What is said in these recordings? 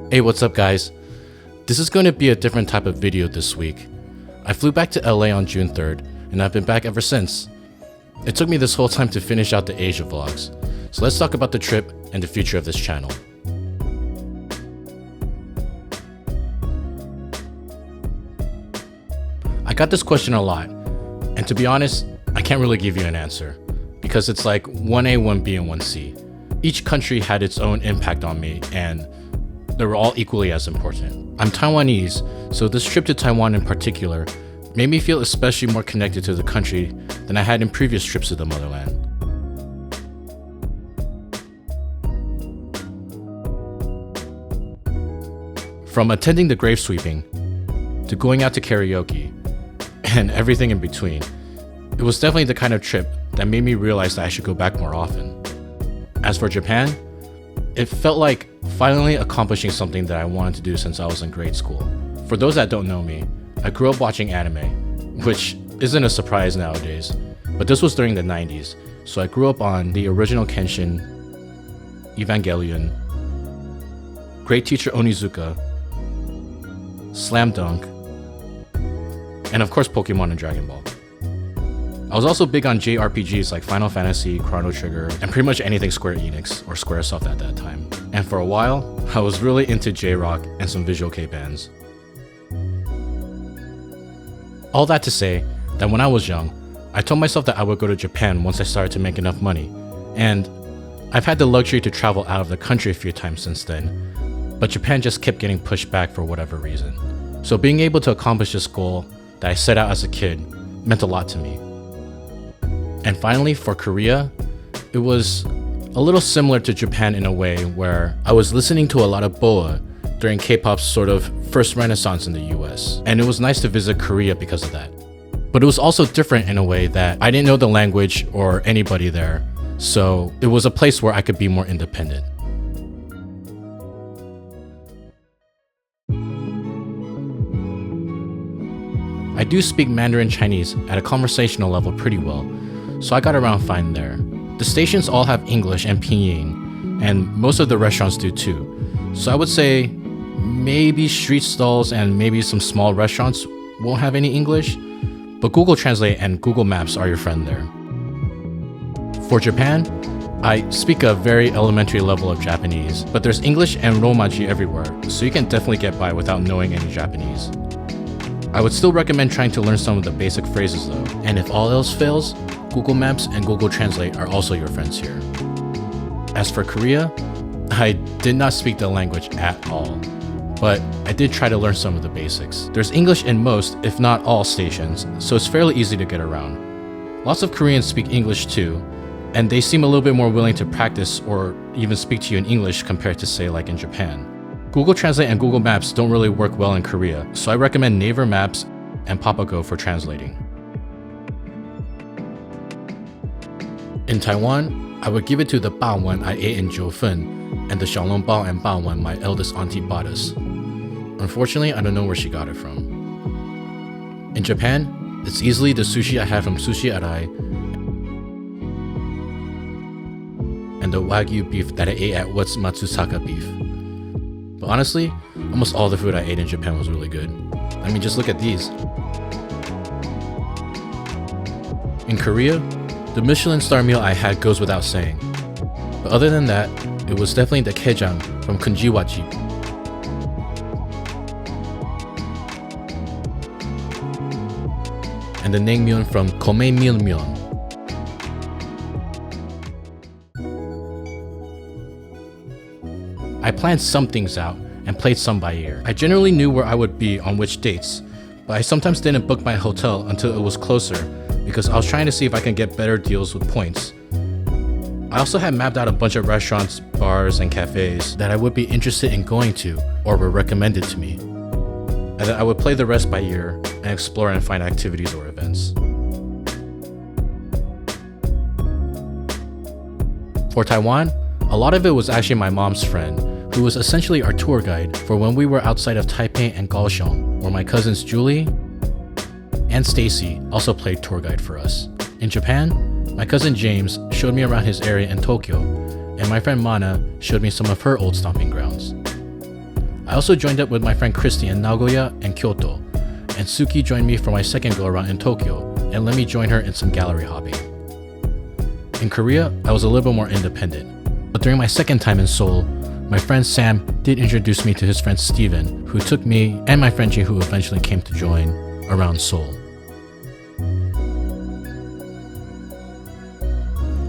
Hey, what's up guys? This is going to be a different type of video this week. I flew back to LA on June 3rd, and I've been back ever since. It took me this whole time to finish out the Asia vlogs, so let's talk about the trip and the future of this channel. I got this question a lot, and to be honest, I can't really give you an answer, because it's like 1A, 1B, and 1C. Each country had its own impact on me, and they were all equally as important. I'm Taiwanese, so this trip to Taiwan in particular made me feel especially more connected to the country than I had in previous trips to the motherland. From attending the grave sweeping, to going out to karaoke, and everything in between, it was definitely the kind of trip that made me realize that I should go back more often. As for Japan, it felt like finally accomplishing something that I wanted to do since I was in grade school. For those that don't know me, I grew up watching anime, which isn't a surprise nowadays, but this was during the 90s, so I grew up on the original Kenshin, Evangelion, Great Teacher Onizuka, Slam Dunk, and of course Pokemon and Dragon Ball. I was also big on JRPGs like Final Fantasy, Chrono Trigger, and pretty much anything Square Enix or Squaresoft at that time. And for a while, I was really into J-Rock and some Visual Kei bands. All that to say that when I was young, I told myself that I would go to Japan once I started to make enough money. And I've had the luxury to travel out of the country a few times since then, but Japan just kept getting pushed back for whatever reason. So being able to accomplish this goal that I set out as a kid meant a lot to me. And finally, for Korea, it was a little similar to Japan in a way where I was listening to a lot of Boa during K-pop's sort of first renaissance in the US, and it was nice to visit Korea because of that. But it was also different in a way that I didn't know the language or anybody there, so it was a place where I could be more independent. I do speak Mandarin Chinese at a conversational level pretty well, so I got around fine there. The stations all have English and Pinyin, and most of the restaurants do too. So I would say maybe street stalls and maybe some small restaurants won't have any English, but Google Translate and Google Maps are your friend there. For Japan, I speak a very elementary level of Japanese, but there's English and Romaji everywhere, so you can definitely get by without knowing any Japanese. I would still recommend trying to learn some of the basic phrases though, and if all else fails, Google Maps and Google Translate are also your friends here. As for Korea, I did not speak the language at all, but I did try to learn some of the basics. There's English in most, if not all, stations, so it's fairly easy to get around. Lots of Koreans speak English too, and they seem a little bit more willing to practice or even speak to you in English compared to say like in Japan. Google Translate and Google Maps don't really work well in Korea, so I recommend Naver Maps and Papago for translating. In Taiwan, I would give it to the Bawan I ate in Jiufen and the Xiaolongbao and Bawan my eldest auntie bought us. Unfortunately, I don't know where she got it from. In Japan, it's easily the sushi I had from Sushi Arai and the Wagyu beef that I ate at What's Matsusaka Beef. But honestly, almost all the food I ate in Japan was really good. I mean, just look at these. In Korea, the Michelin star meal I had goes without saying. But other than that, it was definitely the Gaejang from Kunjiwaji. And the naengmyeon from Komae Myeon. I planned some things out and played some by ear. I generally knew where I would be on which dates, but I sometimes didn't book my hotel until it was closer because I was trying to see if I can get better deals with points. I also had mapped out a bunch of restaurants, bars, and cafes that I would be interested in going to or were recommended to me. And then I would play the rest by ear and explore and find activities or events. For Taiwan, a lot of it was actually my mom's friend, who was essentially our tour guide for when we were outside of Taipei and Kaohsiung, where my cousins Julie and Stacy also played tour guide for us. In Japan, my cousin James showed me around his area in Tokyo, and my friend Mana showed me some of her old stomping grounds. I also joined up with my friend Christy in Nagoya and Kyoto, and Suki joined me for my second go-around in Tokyo and let me join her in some gallery hopping. In Korea, I was a little bit more independent, but during my second time in Seoul, my friend Sam did introduce me to his friend Steven, who took me and my friend Jay, who eventually came to join, around Seoul.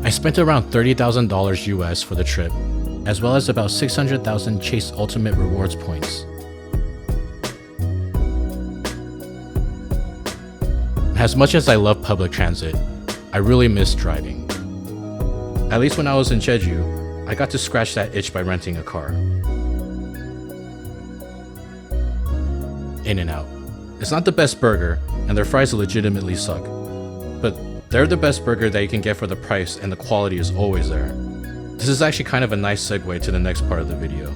I spent around $30,000 US for the trip, as well as about 600,000 Chase Ultimate Rewards points. As much as I love public transit, I really miss driving. At least when I was in Jeju, I got to scratch that itch by renting a car. In-N-Out. It's not the best burger, and their fries legitimately suck, but they're the best burger that you can get for the price, and the quality is always there. This is actually kind of a nice segue to the next part of the video.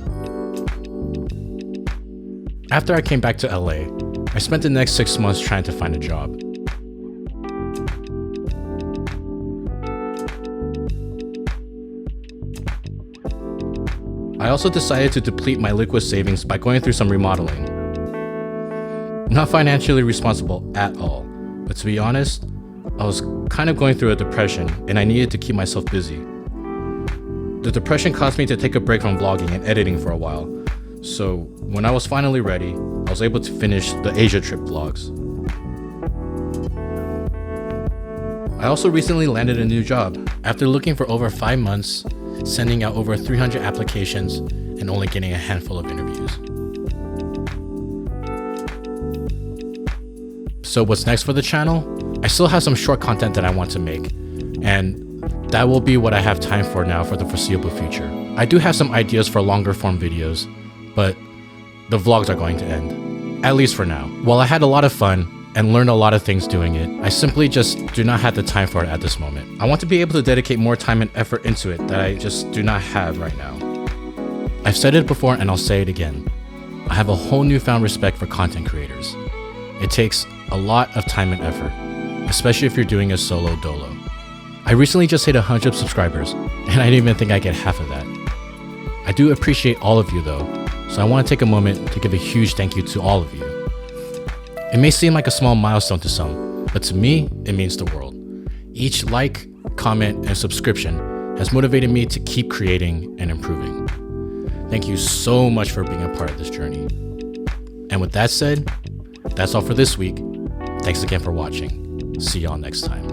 After I came back to LA, I spent the next 6 months trying to find a job. I also decided to deplete my liquid savings by going through some remodeling. Not financially responsible at all, but to be honest, I was kind of going through a depression and I needed to keep myself busy. The depression caused me to take a break from vlogging and editing for a while, so when I was finally ready, I was able to finish the Asia trip vlogs. I also recently landed a new job after looking for over 5 months, sending out over 300 applications, and only getting a handful of interviews. So what's next for the channel? I still have some short content that I want to make, and that will be what I have time for now for the foreseeable future. I do have some ideas for longer form videos, but the vlogs are going to end, at least for now. While I had a lot of fun and learned a lot of things doing it, I simply just do not have the time for it at this moment. I want to be able to dedicate more time and effort into it that I just do not have right now. I've said it before and I'll say it again. I have a whole newfound respect for content creators. It takes a lot of time and effort, especially if you're doing a solo dolo. I recently just hit 100 subscribers, and I didn't even think I'd get half of that. I do appreciate all of you though, so I want to take a moment to give a huge thank you to all of you. It may seem like a small milestone to some, but to me, it means the world. Each like, comment, and subscription has motivated me to keep creating and improving. Thank you so much for being a part of this journey. And with that said, that's all for this week. Thanks again for watching. See y'all next time.